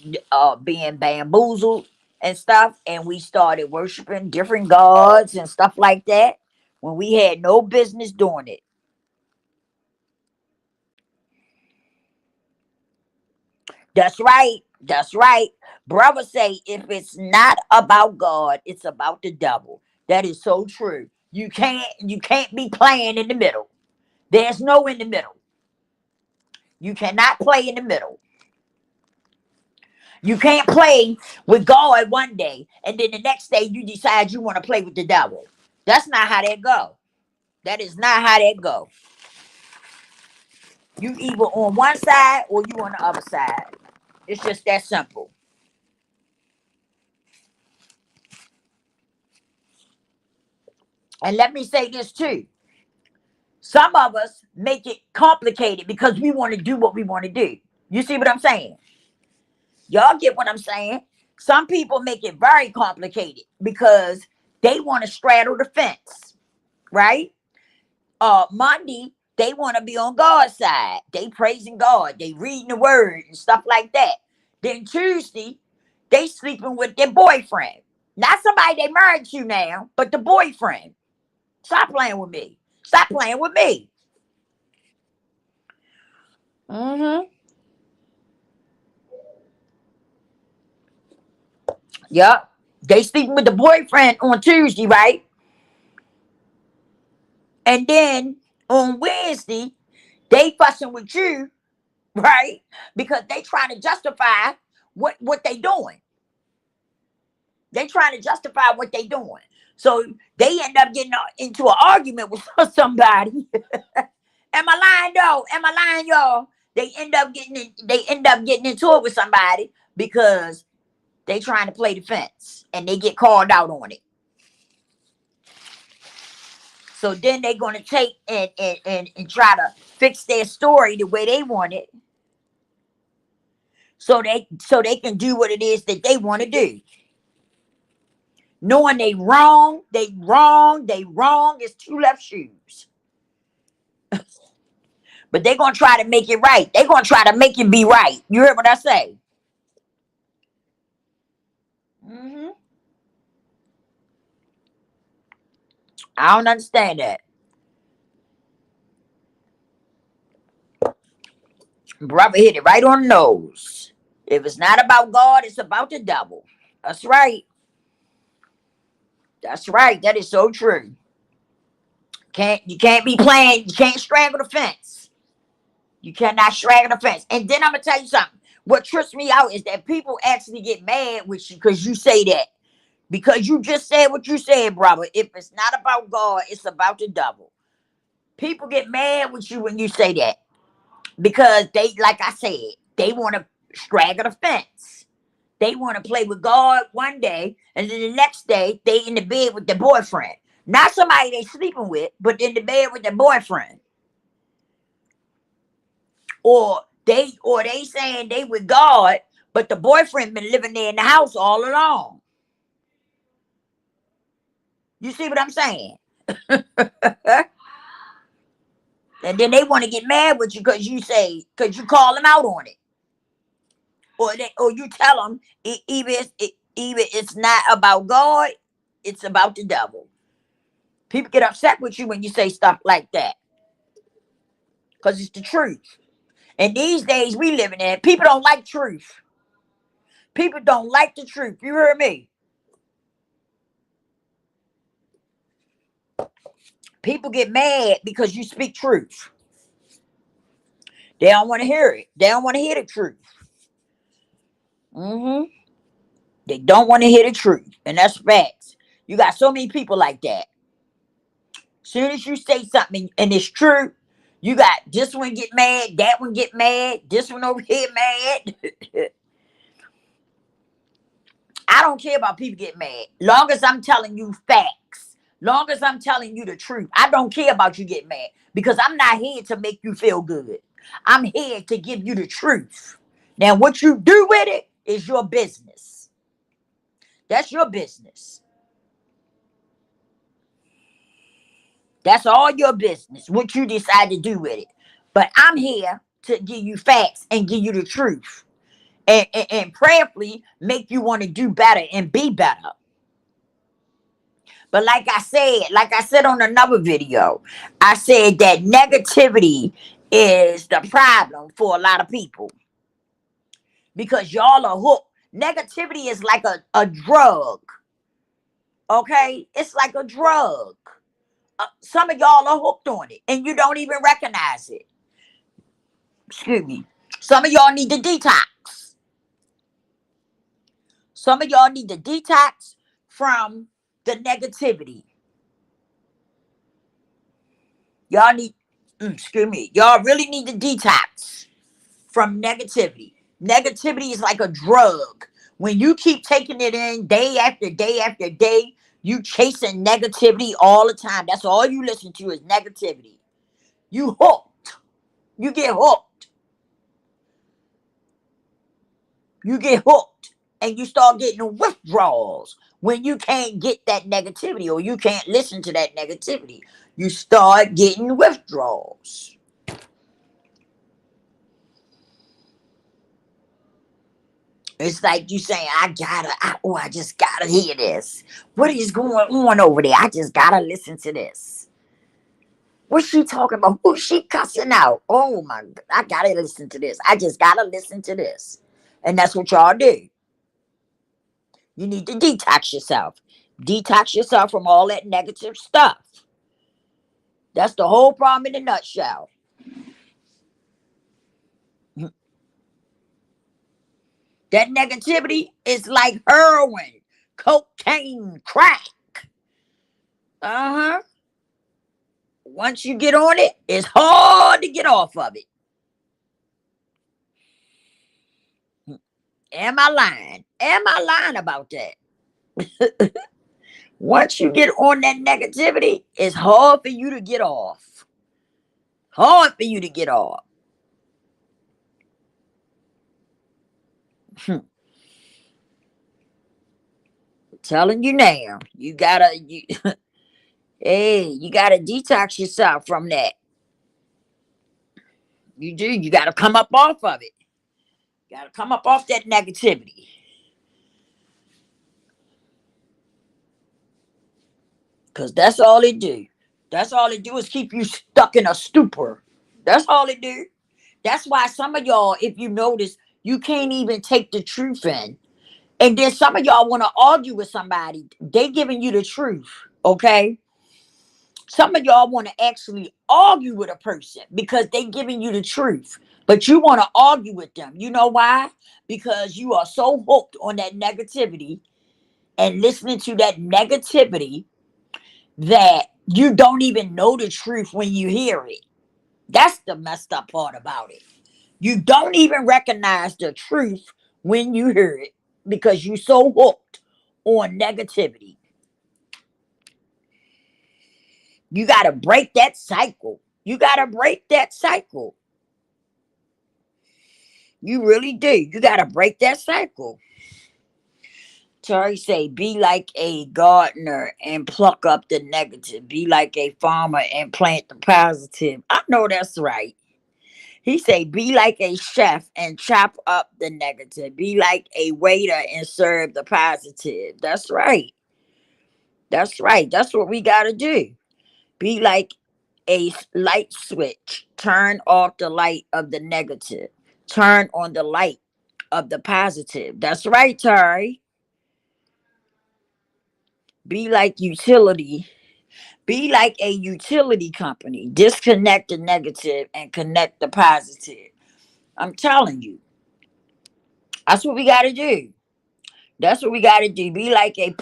being bamboozled and stuff, and we started worshiping different gods and stuff like that when we had no business doing it. That's right. That's right. Brother say if it's not about God, it's about the devil. That is so true. You can't be playing in the middle. There's no in the middle. You cannot play in the middle. You can't play with God one day and then the next day you decide you want to play with the devil. That's not how that go. That is not how that go. You either on one side or you on the other side. It's just that simple. And let me say this too. Some of us make it complicated because we want to do what we want to do. You see what I'm saying? Y'all get what I'm saying? Some people make it very complicated because they want to straddle the fence, right? Monday, they want to be on God's side. They praising God. They reading the word and stuff like that. Then Tuesday, they sleeping with their boyfriend. Not somebody they married to now, but the boyfriend. Stop playing with me. Stop playing with me. Mm-hmm. Yep. They sleeping with the boyfriend on Tuesday, right? And then on Wednesday, they fussing with you, right? Because they trying to justify what they doing. They trying to justify what they doing. So they end up getting into an argument with somebody. Am I lying though? Am I lying, y'all? They end up getting into it with somebody because they trying to play defense and they get called out on it. So then they're gonna take and try to fix their story the way they want it. So they can do what it is that they want to do. Knowing they wrong, they wrong is two left shoes. But they're gonna try to make it right. They're gonna try to make it be right. You heard what I say? Mm-hmm. I don't understand that. Brother hit it right on the nose. If it's not about God, it's about the devil. That's right. That's right. That is so true. You can't be playing, you can't strangle the fence. You cannot strangle the fence. And then I'm gonna tell you something. What trips me out is that people actually get mad with you because you say that. Because you just said what you said, brother. If it's not about God, it's about the devil. People get mad with you when you say that. Because they, like I said, they want to straggle the fence. They want to play with God one day, and then the next day they in the bed with their boyfriend. Not somebody they sleeping with, but in the bed with their boyfriend. Or they saying they with God, but the boyfriend been living there in the house all along. You see what I'm saying? And then they want to get mad with you because you call them out on it. Or you tell them even it's not about God, it's about the devil. People get upset with you when you say stuff like that because it's the truth. And these days we living in, people don't like truth. People don't like the truth. You hear me? People get mad because you speak truth. They don't want to hear it. They don't want to hear the truth. Hmm. They don't want to hear the truth, and that's facts. You got so many people like that. Soon as you say something and it's true, you got this one get mad, that one get mad, this one over here mad. I don't care about people getting mad. Long as I'm telling you facts, long as I'm telling you the truth, I don't care about you getting mad because I'm not here to make you feel good. I'm here to give you the truth. Now, what you do with it is your business. That's your business. That's all your business, what you decide to do with it. But I'm here to give you facts and give you the truth. And prayerfully make you want to do better and be better. But like I said on another video, I said that negativity is the problem for a lot of people because y'all are hooked. Negativity is like a drug. Okay? It's like a drug. Some of y'all are hooked on it and you don't even recognize it. Excuse me. Some of y'all need to detox. Some of y'all need to detox from the negativity. Y'all need, excuse me, y'all really need to detox from negativity. Negativity is like a drug. When you keep taking it in day after day after day, you chasing negativity all the time. That's all you listen to is negativity. You hooked. You get hooked. You get hooked. And you start getting withdrawals when you can't get that negativity or you can't listen to that negativity. You start getting withdrawals. It's like you saying, I just gotta hear this. What is going on over there? I just gotta listen to this. What's she talking about? Who's she cussing out? Oh my, I gotta listen to this. I just gotta listen to this. And that's what y'all do. You need to detox yourself. Detox yourself from all that negative stuff. That's the whole problem in a nutshell. That negativity is like heroin, cocaine, crack. Uh huh. Once you get on it, it's hard to get off of it. Am I lying? Am I lying about that? Once you get on that negativity, it's hard for you to get off. Hard for you to get off. Telling you now, hey, you gotta detox yourself from that. You do. You gotta come up off of it. You gotta come up off that negativity. Cause that's all it do. That's all it do is keep you stuck in a stupor. That's all it do. That's why some of y'all, if you notice, you can't even take the truth in. And then some of y'all want to argue with somebody. They giving you the truth. Okay. Some of y'all want to actually argue with a person because they giving you the truth. But you want to argue with them. You know why? Because you are so hooked on that negativity and listening to that negativity that you don't even know the truth when you hear it. That's the messed up part about it. You don't even recognize the truth when you hear it because you're so hooked on negativity. You got to break that cycle. You got to break that cycle. You really do. You got to break that cycle. Terry say, be like a gardener and pluck up the negative. Be like a farmer and plant the positive. I know that's right. He say, be like a chef and chop up the negative. Be like a waiter and serve the positive. That's right. That's right. That's what we got to do. Be like a light switch. Turn off the light of the negative. Turn on the light of the positive. That's right, Terry. Be like utility. Be like a utility company. Disconnect the negative and connect the positive. I'm telling you, that's what we got to do. That's what we got to do. Be like a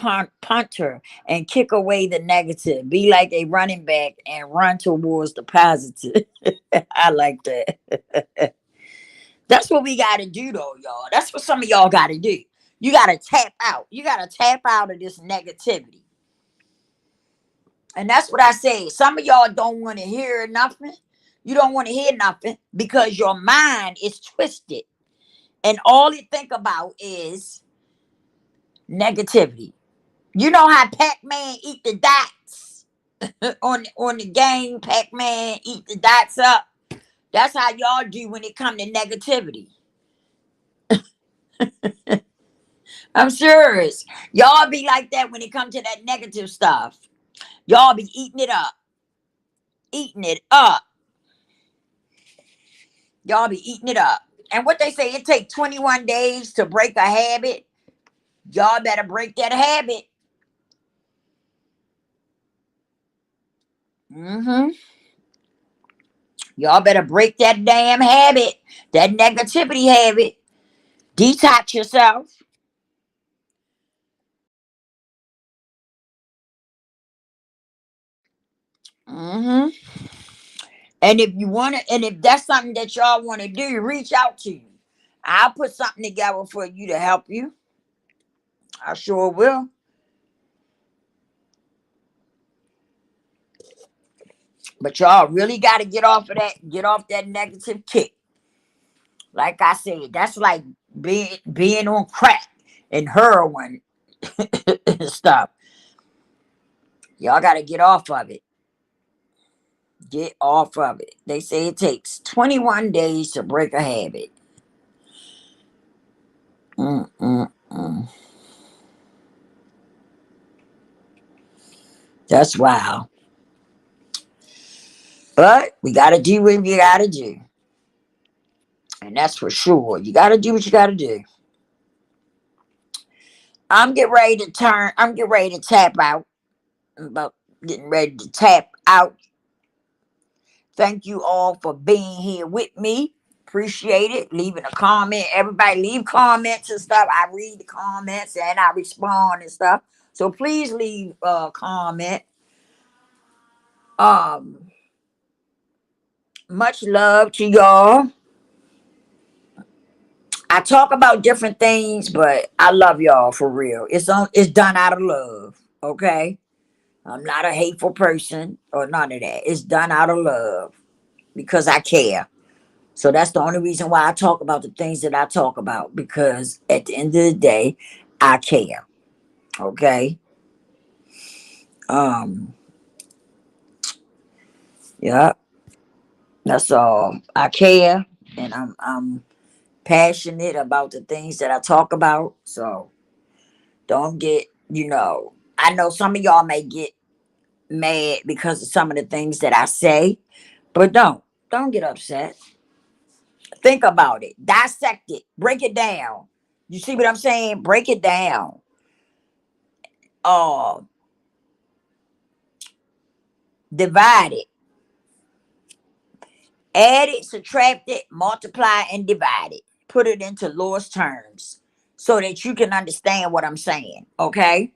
punter and kick away the negative. Be like a running back and run towards the positive. I like that. That's what we got to do, though, y'all. That's what some of y'all got to do. You got to tap out. You got to tap out of this negativity. And that's what I say. Some of y'all don't want to hear nothing. You don't want to hear nothing because your mind is twisted. And all you think about is negativity. You know how Pac-Man eat the dots on the game. Pac-Man eat the dots up. That's how y'all do when it come to negativity. I'm serious. Y'all be like that when it come to that negative stuff. Y'all be eating it up. Eating it up. Y'all be eating it up. And what they say, it take 21 days to break a habit. Y'all better break that habit. Mm-hmm. Y'all better break that damn habit. That negativity habit. Detox yourself. Mm-hmm. And if you want to, and if that's something that y'all want to do, reach out to me. I'll put something together for you to help you. I sure will. But y'all really got to get off that negative kick. Like I said, that's like being on crack and heroin and stuff. Y'all got to get off of it. Get off of it. They say it takes 21 days to break a habit. Mm-mm-mm. That's wild. But we gotta do what we gotta do. And that's for sure. You gotta do what you gotta do. I'm getting ready to tap out. I'm about getting ready to tap out. Thank you all for being here with me. Appreciate it. Leaving a comment. Everybody leave comments and stuff. I read the comments and I respond and stuff. So please leave a comment. Um, much love to y'all. I talk about different things, but I love y'all for real. It's done out of love. Okay. I'm not a hateful person or none of that. It's done out of love because I care. So that's the only reason why I talk about the things that I talk about, because at the end of the day, I care. Okay. Um, yeah, that's all. I care, and I'm passionate about the things that I talk about. So don't get, I know some of y'all may get mad because of some of the things that I say, but don't get upset. Think about it, dissect it, break it down. You see what I'm saying? Break it down. Uh, divide it, add it, subtract it, multiply, and divide it. Put it into Lord's terms so that you can understand what I'm saying. Okay.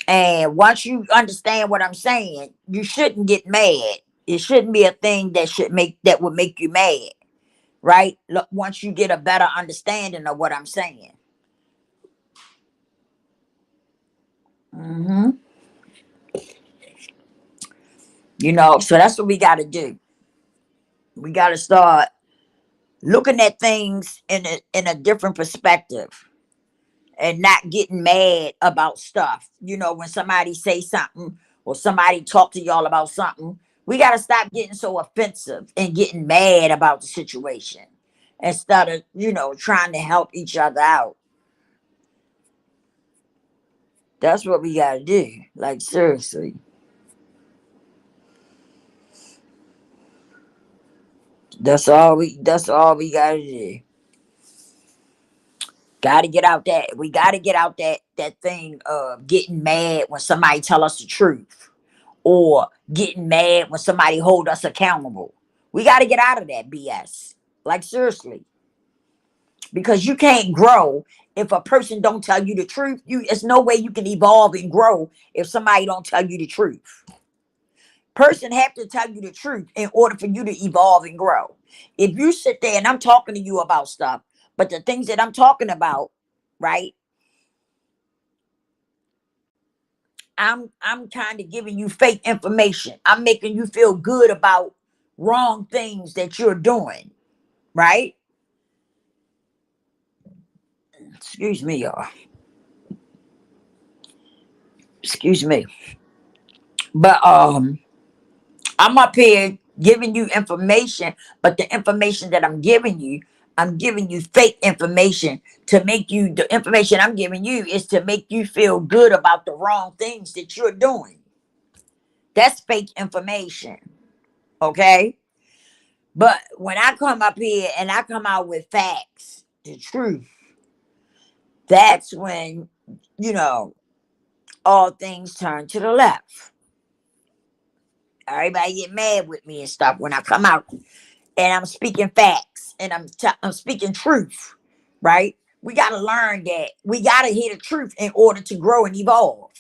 And once you understand what I'm saying, you shouldn't get mad. It shouldn't be a thing that would make you mad, right? Look, once you get a better understanding of what I'm saying. hmm so that's what we got to do. We got to start looking at things in a different perspective and not getting mad about stuff. When somebody say something or somebody talk to y'all about something, we got to stop getting so offensive and getting mad about the situation instead of, trying to help each other out. That's what we got to do. Like, seriously. That's all we got to do. Got to get out that. We got to get out that thing of getting mad when somebody tell us the truth, or getting mad when somebody hold us accountable. We got to get out of that BS. Like, seriously, because you can't grow if a person don't tell you the truth. It's no way you can evolve and grow if somebody don't tell you the truth. Person have to tell you the truth in order for you to evolve and grow. If you sit there and I'm talking to you about stuff, but the things that I'm talking about, right? I'm kind of giving you fake information. I'm making you feel good about wrong things that you're doing, right? Excuse me, y'all. Excuse me. But I'm up here giving you information, but the information that I'm giving you fake information to make you the information I'm giving you is to make you feel good about the wrong things that you're doing. That's fake information. Okay? But when I come up here and I come out with facts, the truth, that's when, you know, all things turn to the left. Everybody get mad with me and stuff when I come out and I'm speaking facts and I'm speaking truth, right? We got to learn that we got to hear the truth in order to grow and evolve.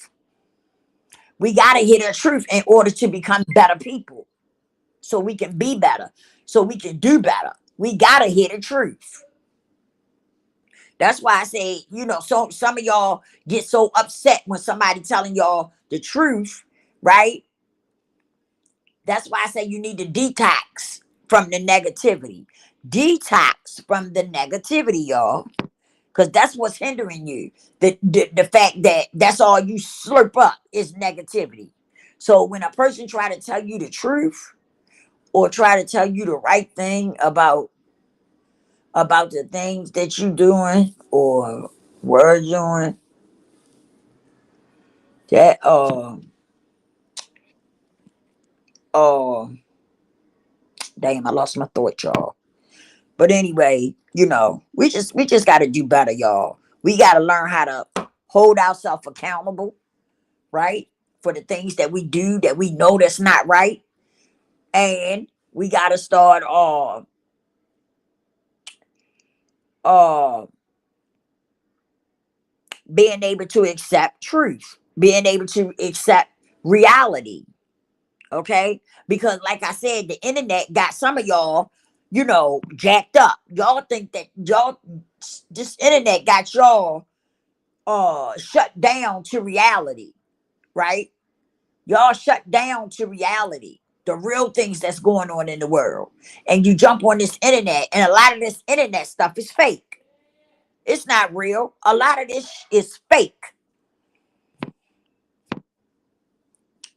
We got to hear the truth in order to become better people, so we can be better, so we can do better. We got to hear the truth. That's why I say, so some of y'all get so upset when somebody telling y'all the truth, right? That's why I say you need to detox from the negativity. Detox from the negativity, y'all. Because that's what's hindering you. The fact that that's all you slurp up is negativity. So when a person try to tell you the truth or try to tell you the right thing about the things that you doing or were doing, that Damn, I lost my thought, y'all. But anyway, we just got to do better, y'all. We got to learn how to hold ourselves accountable, right? For the things that we do that we know that's not right. And we got to start uh being able to accept truth, being able to accept reality. Okay, because like I said, the internet got some of y'all, jacked up. Y'all think that y'all this internet got y'all shut down to reality, right? Y'all shut down to reality, the real things that's going on in the world. And you jump on this internet, and a lot of this internet stuff is fake. It's not real. A lot of this is fake.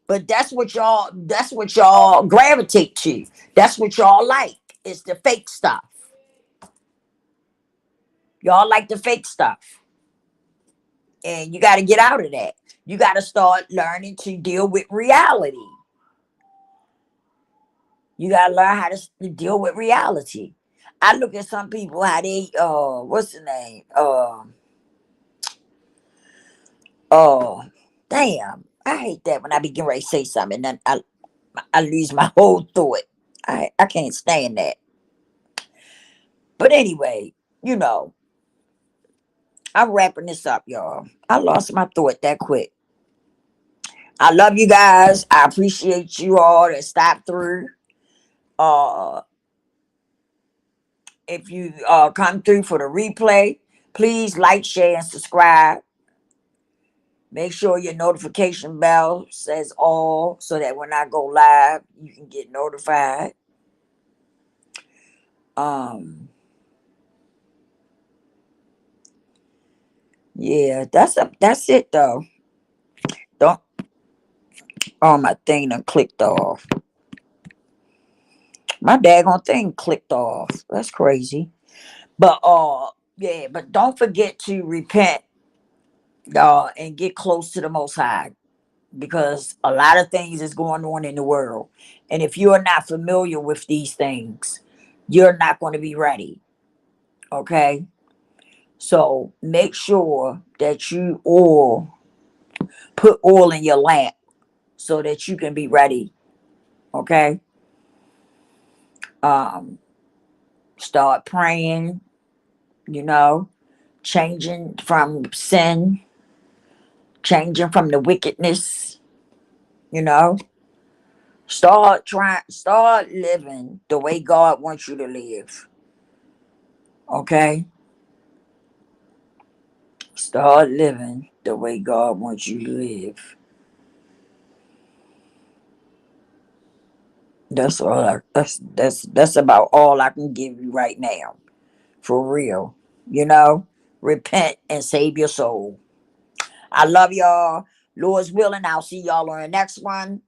But that's what y'all gravitate to. That's what y'all like. It's the fake stuff. Y'all like the fake stuff. And you got to get out of that. You got to start learning to deal with reality. You got to learn how to deal with reality. I look at some people how they what's the name? Uh damn. I hate that when I begin ready to say something and then I lose my whole thought. I can't stand that. But anyway, you know, I'm wrapping this up, y'all. I lost my thought that quick. I love you guys. I appreciate you all that stopped through. Uh, if you come through for the replay, please like, share, and subscribe. Make sure your notification bell says all so that when I go live, you can get notified. Um, yeah, that's it though. Don't my thing done clicked off. My daggone thing clicked off. That's crazy. But yeah, but don't forget to repent, and get close to the most high because a lot of things is going on in the world. And if you are not familiar with these things, you're not going to be ready. Okay? So make sure that you all put oil in your lamp so that you can be ready. Okay? Um, start praying, you know, changing from sin, changing from the wickedness, you know. Start living the way God wants you to live. Okay? Start living the way God wants you to live. That's about all I can give you right now. For real. You know? Repent and save your soul. I love y'all. Lord's willing, I'll see y'all on the next one.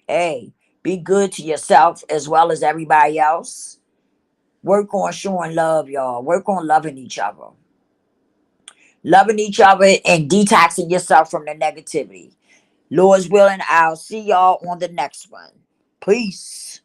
Hey, be good to yourself as well as everybody else. Work on showing love, y'all. Work on loving each other. Loving each other and detoxing yourself from the negativity. Lord's willing, I'll see y'all on the next one. Peace.